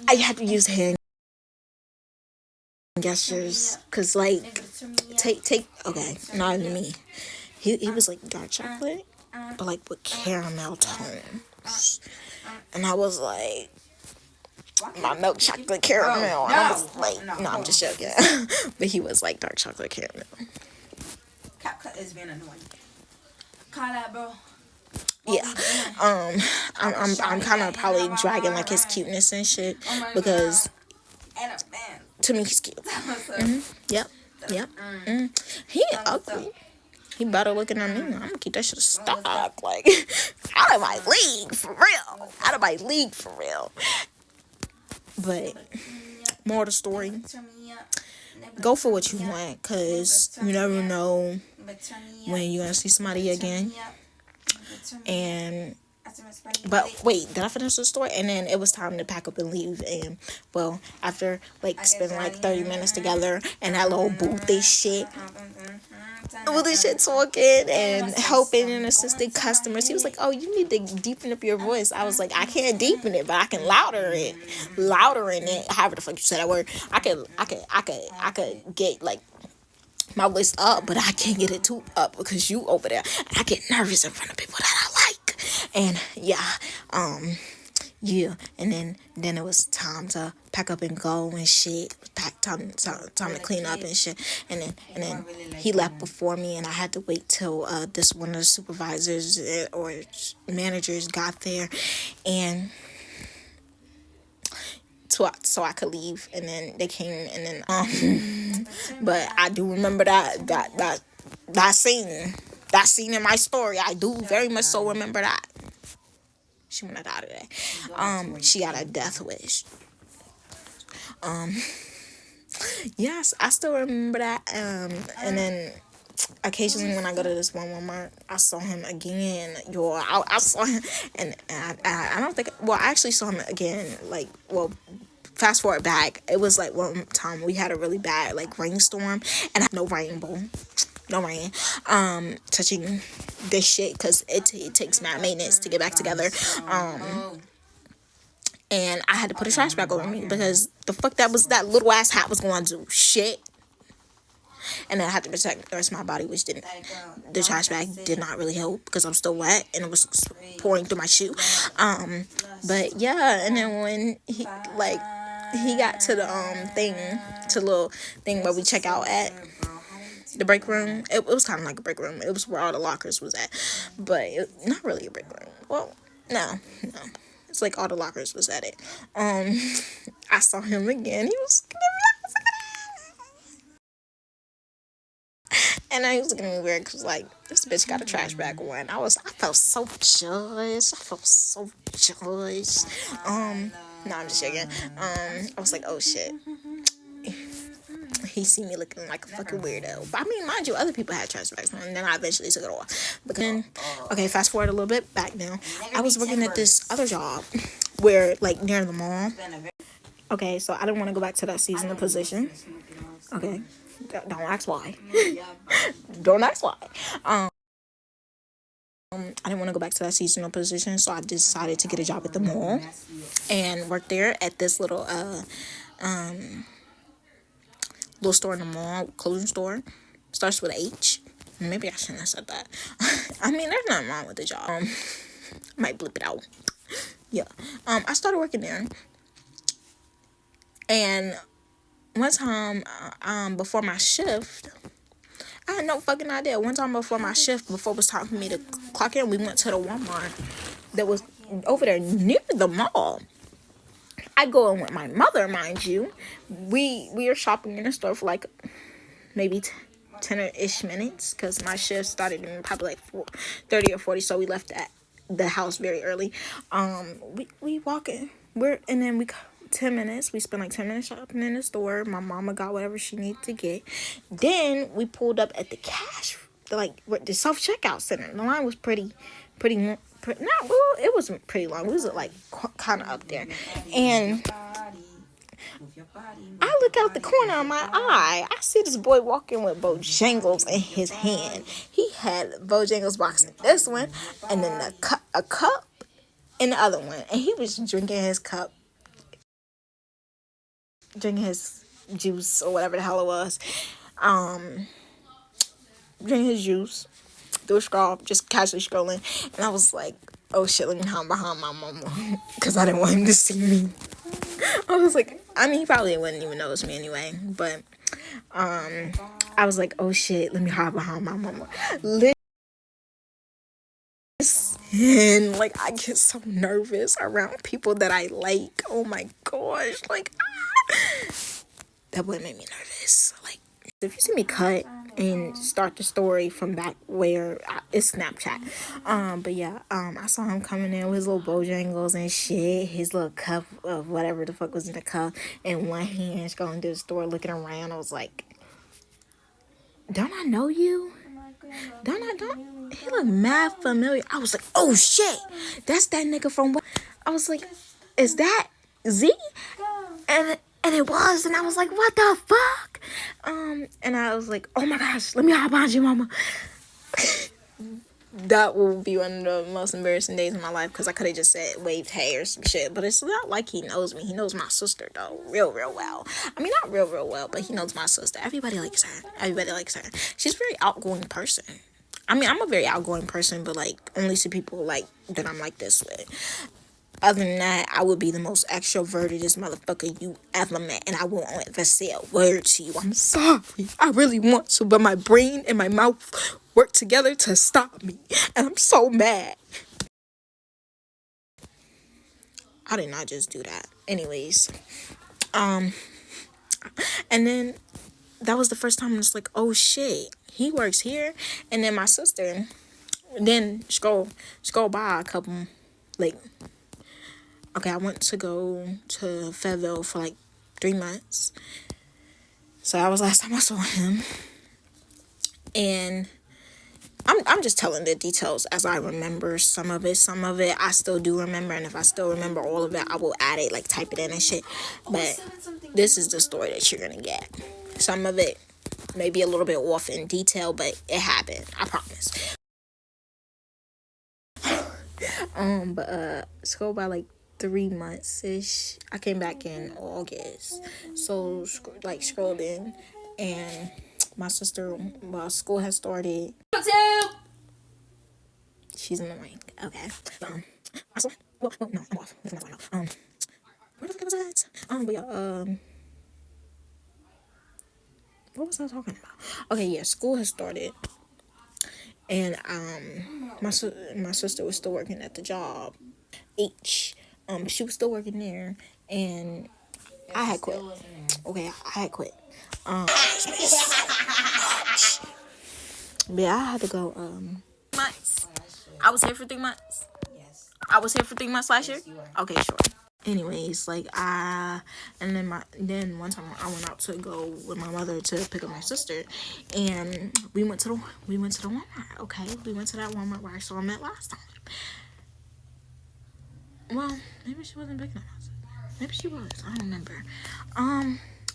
I had to use hand gestures, cause like take okay, not even me. He was like dark chocolate, but like with caramel tones, and I was like, my milk chocolate caramel. And I was like, no, I'm just joking. But he was like dark chocolate caramel. CapCut is being annoying. Call that, bro. Yeah. I'm kind of probably dragging like his cuteness and shit, because to me he's cute. Yep. He ain't ugly. He better looking at me. I'm gonna keep that shit stock. Like, out of my league for real. Out of my league for real. But more of the story, go for what you want, cause you never know when you're gonna see somebody again. And but wait, did I finish the story? And then it was time to pack up and leave. And well, after like spending like 30 minutes together and that little booty shit, talking and helping and assisting customers, he was like, "Oh, you need to deepen up your voice." I was like, "I can't deepen it, but I can louder in it. However the fuck you said that word. I could get like my voice up, but I can't get it too up because you over there. I get nervous in front of people that I like." And yeah, and then it was time to pack up and go and shit. Time to clean up and shit. And then he left before me, and I had to wait till this one of the supervisors or managers got there, and so I could leave. And then they came, and then but I do remember that scene in my story. I do very much so remember that. She went out of there. She got a death wish. Yes, I still remember that. And then occasionally when I go to this one Walmart, I saw him again. I saw him, and I don't think. Well, I actually saw him again. Like, well, fast forward back, it was like one time we had a really bad like rainstorm, and I had no rain, touching this shit, because it takes mad maintenance to get back together. And I had to put a trash bag over me, because the fuck that little ass hat was going to do shit. And then I had to protect the rest of my body, which didn't. The trash bag did not really help, because I'm still wet and it was pouring through my shoe. But yeah, and then when he got to the little thing where we check out at, the break room. It was kind of like a break room. It was where all the lockers was at, but not really a break room. Well, no. It's like all the lockers was at it. I saw him again. He was and I was looking at me weird, because like, this bitch got a trash bag on. I felt so judged. No, I'm just joking. I was like, oh shit. He see me looking like a fucking weirdo. But I mean, mind you, other people had trash bags on, and then I eventually took it off. But then, okay, fast forward a little bit back now. I was working at this other job where, like, near the mall. Okay, so I didn't want to go back to that seasonal position. Okay, don't ask why. Don't ask why. I didn't want to go back to that seasonal position, so I decided to get a job at the mall and work there at this little store in the mall, clothing store. Starts with H. Maybe I shouldn't have said that. I mean, there's nothing wrong with the job. I might blip it out. Yeah. I started working there. And one time, before my shift, I had no fucking idea. One time before my shift, before it was time for me to clock in, we went to the Walmart that was over there near the mall. I go in with my mother, mind you. We are shopping in the store for like maybe 10-ish minutes, because my shift started in probably like 30 or 40, so we left at the house very early. We walk in, and then we 10 minutes. We spent like 10 minutes shopping in the store. My mama got whatever she needed to get. Then we pulled up at the the self-checkout center. The line was pretty it wasn't pretty long. It was like kind of up there. And I look out the corner of my eye. I see this boy walking with Bojangles in his hand. He had Bojangles box in this one, and then a cup in the other one, and he was drinking his cup, drinking his juice or whatever the hell it was. Um, Drinking his juice through a straw, just casually scrolling, and I was like, "Oh shit, let me hide behind my mama," because I didn't want him to see me. I was like, I mean, he probably wouldn't even notice me anyway, but I was like, "Oh shit, let me hide behind my mama." And like, I get so nervous around people that I like. Oh my gosh, like that would make me nervous. Like, if you see me cut and start the story from back where it's Snapchat. But yeah, I saw him coming in with his little bojangles and shit, his little cup of whatever the fuck was in the cup in one hand, going to the store looking around. I was like, don't I know you? Don't he look mad familiar. I was like, oh shit, that's that nigga from what? I was like, is that Z? And it was, and I was like, what the fuck? And I was like, oh my gosh, let me hop behind you, mama. That will be one of the most embarrassing days of my life, because I could have just said waved hey or some shit, but it's not like he knows me. He knows my sister though, real well. I mean, not real well, but he knows my sister. Everybody likes her. She's a very outgoing person. I mean, I'm a very outgoing person, but like only to people like that I'm like this with. Other than that, I would be the most extrovertedest motherfucker you ever met, and I won't ever say a word to you. I'm sorry. I really want to, but my brain and my mouth work together to stop me, and I'm so mad. I did not just do that. Anyways, and then that was the first time I was like, oh shit, he works here. And then my sister, then scroll by a couple, like, okay, I went to go to Fayetteville for like 3 months. So that was last time I saw him. And I'm just telling the details as I remember some of it. Some of it I still do remember, and if I still remember all of it, I will add it, like type it in and shit. But this is the story that you're gonna get. Some of it may be a little bit off in detail, but it happened. I promise. But scroll by like 3 months ish. I came back in August, so like scrolled in, and my sister, well, school has started. She's in the mic. Okay. Also, well, no, I'm off. Where the fuck was that? But yeah, what was I talking about? Okay, yeah, school has started, and my sister was still working at the job. She was still working there, and I had quit. Okay, I had quit. Yeah, I had to go. Months. I was here for 3 months. Yes. I was here for 3 months last year. Yes, you were. Okay, sure. Anyways, like and then one time I went out to go with my mother to pick up my sister, and we went to the Walmart. Okay, we went to that Walmart where I saw him at last time. Well, maybe she wasn't picking up my sister. Maybe she was. I don't remember.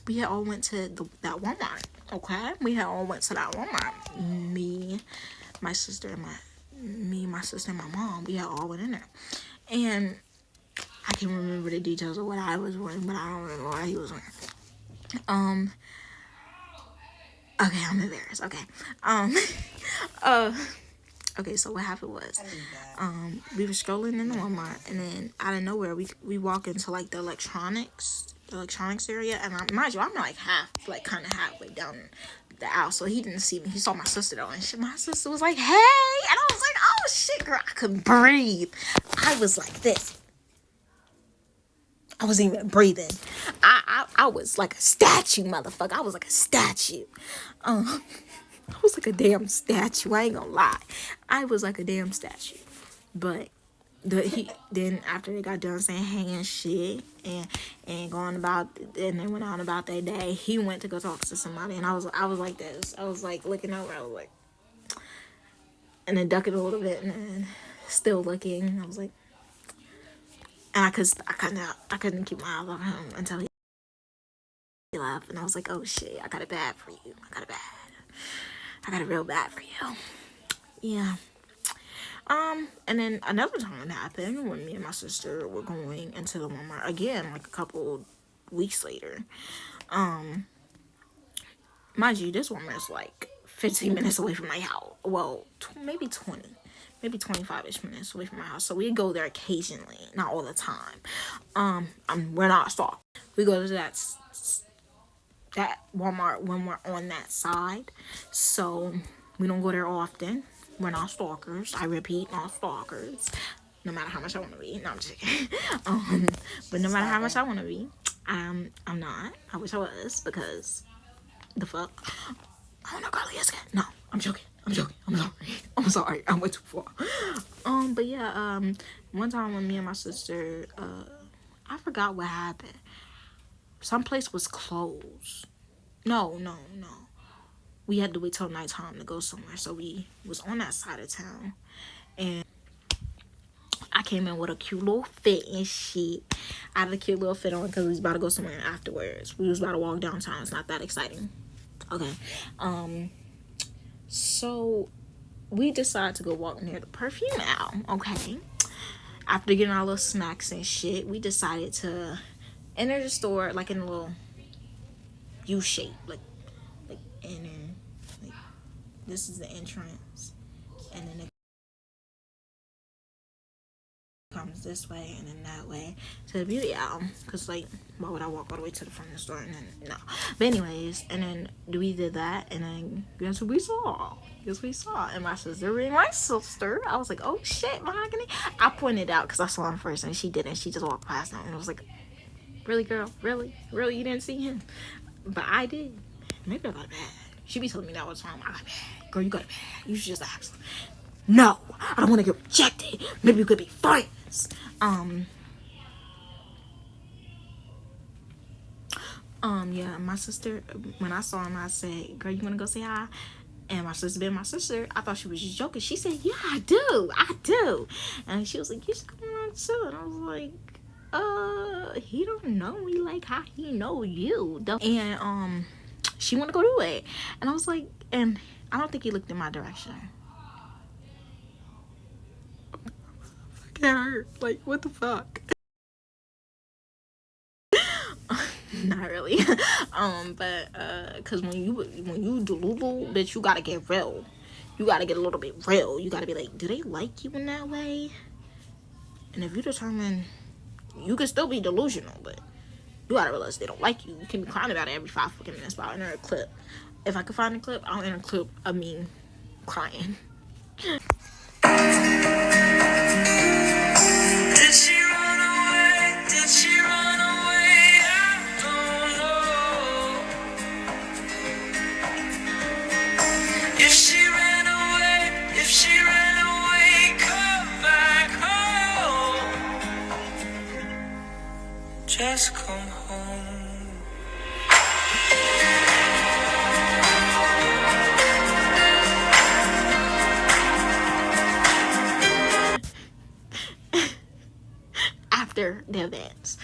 We had all went to that Walmart. Okay, we had all went to that Walmart. Me, my sister, and my mom. We had all went in there, and I can remember the details of what I was wearing, but I don't remember what he was wearing. Okay, I'm embarrassed. Okay. Okay, so what happened was, we were strolling in the Walmart, and then out of nowhere, we walk into like the electronics area, and mind you, I'm like kind of halfway down the aisle, so he didn't see me. He saw my sister though, and my sister was like, "Hey," and I was like, "Oh shit, girl, I couldn't breathe." I was like this. I wasn't even breathing. I was like a statue, motherfucker. I was like a statue. I was like a damn statue. I ain't gonna lie. I was like a damn statue. But then after they got done saying hey and shit and going about, and they went on about their day, he went to go talk to somebody, and I was like this. I was like looking over. I was like, and then ducking a little bit, and then still looking. I was like. And I couldn't keep my eyes off him until he left. And I was like, oh shit, I got it bad for you. I got it real bad for you. Yeah. And then another time it happened when me and my sister were going into the Walmart again, like a couple weeks later. Mind you, this Walmart is like 15 minutes away from my house. Well, maybe 20, maybe 25-ish minutes away from my house. So we go there occasionally, not all the time. We're not stalked. We go to that Walmart when we're on that side. So we don't go there often. We're not stalkers. I repeat, not stalkers. No matter how much I want to be. No, I'm just kidding. But no matter how much I want to be, I'm not. I wish I was, because the fuck? I don't know, Carly is. No, I'm joking. I'm sorry. I'm sorry. I went too far. But yeah, one time when me and my sister, I forgot what happened. Some place was closed. No. We had to wait till nighttime to go somewhere. So we was on that side of town. And I came in with a cute little fit and shit. I had a cute little fit on because we was about to go somewhere afterwards. We was about to walk downtown. It's not that exciting. Okay. So we decided to go walk near the perfume aisle. Okay. After getting our little snacks and shit, we decided to enter the store like in a little U shape, like enter. Like, this is the entrance, and then it comes this way and then that way to the beauty aisle. Cause like, why would I walk all the way to the front of the store? And then no. But anyways, and then we did that, and then guess what we saw? And my sister, I was like, oh shit, Mahogany. I pointed out because I saw him first, and she didn't. She just walked past him, and I was like, really, girl, really, you didn't see him? But I did. Maybe I got a bad. She be telling me that all the time. I got a bad. Girl, you got a bad. You should just ask. No, I don't want to get rejected. Maybe we could be friends. Yeah, my sister, when I saw him, I said, girl, you want to go say hi? And my sister, being my sister, I thought she was just joking. She said, yeah, I do. And she was like, you should come around too. And I was like, he don't know me like how he know you. And, she want to go do it. And I was like, and I don't think he looked in my direction. Get hurt. Like, what the fuck? Not really. But cause when you delulu, bitch, you gotta get real. You gotta get a little bit real. You gotta be like, do they like you in that way? And if you determine, you can still be delusional, but you gotta realize they don't like you. You can be crying about it every 5 fucking minutes. But I'll enter a clip. If I can find a clip, I'll enter a clip of me crying. Just come home. After the events,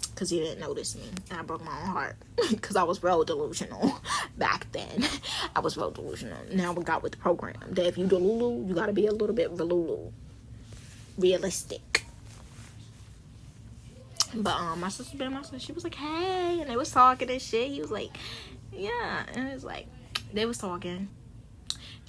because he didn't notice me, and I broke my own heart because I was real delusional back then. I was real delusional. Now we got with the program that if you delulu, you gotta be a little bit realistic. But my sister, she was like, hey, and they was talking and shit. He was like, yeah, and it was like, they was talking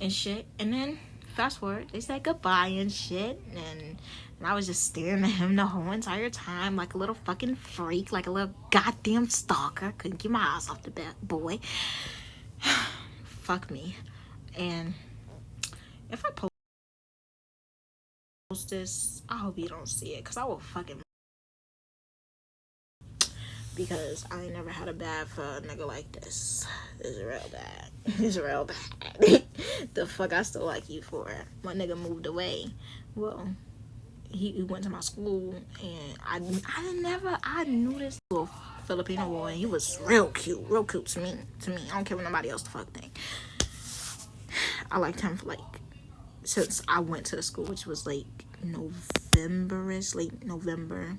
and shit. And then fast forward, they said goodbye and shit, and I was just staring at him the whole entire time like a little fucking freak, like a little goddamn stalker. Couldn't keep my eyes off the boy. Fuck me. And if I post this, I hope you don't see it, because I will fucking, because I ain't never had a bad for a nigga like this. It's real bad. It's real bad. The fuck I still like you for? My nigga moved away. Well, he went to my school, and I knew this little Filipino boy. He was real cute to me. I don't care what nobody else the fuck think. I liked him for like, since I went to the school, which was like November-ish, late November.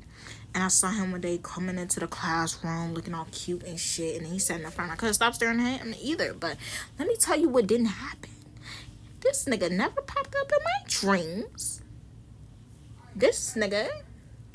And I saw him one day coming into the classroom looking all cute and shit, and he sat in the front. I couldn't stop staring at him either. But let me tell you what didn't happen. This nigga never popped up in my dreams. This nigga